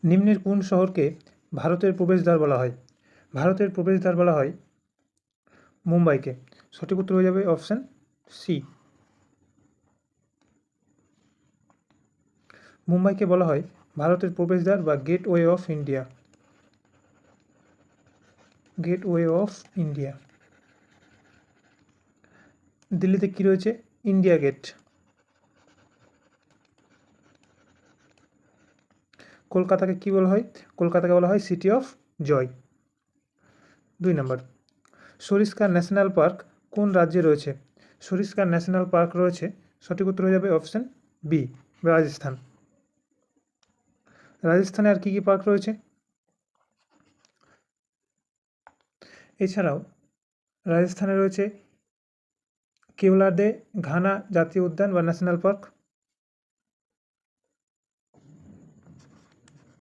নিম্নের কোন শহরকে ভারতের প্রবেশদ্বার বলা হয়? ভারতের প্রবেশদ্বার বলা হয় মুম্বাইকে। সঠিক উত্তর হয়ে যাবে অপশান সি। মুম্বাইকে বলা হয় ভারতের প্রবেশদ্বার বা gateway of India. Gateway of India. দিল্লিতে কি রয়েছে? India gate. কলকাতাকে কি বলা হয়? কলকাতাকে বলা হয় city of joy. 2 number, Sariska national park কোন রাজ্যে রয়েছে? সরিস্কা ন্যাশনাল পার্ক রয়েছে, সঠিক উত্তর হয়ে যাবে অপশান বি, রাজস্থান। রাজস্থানে আর কি কি পার্ক রয়েছে? এছাড়াও রাজস্থানে রয়েছে কেওলাদে ঘানা জাতীয় উদ্যান বা ন্যাশনাল পার্ক,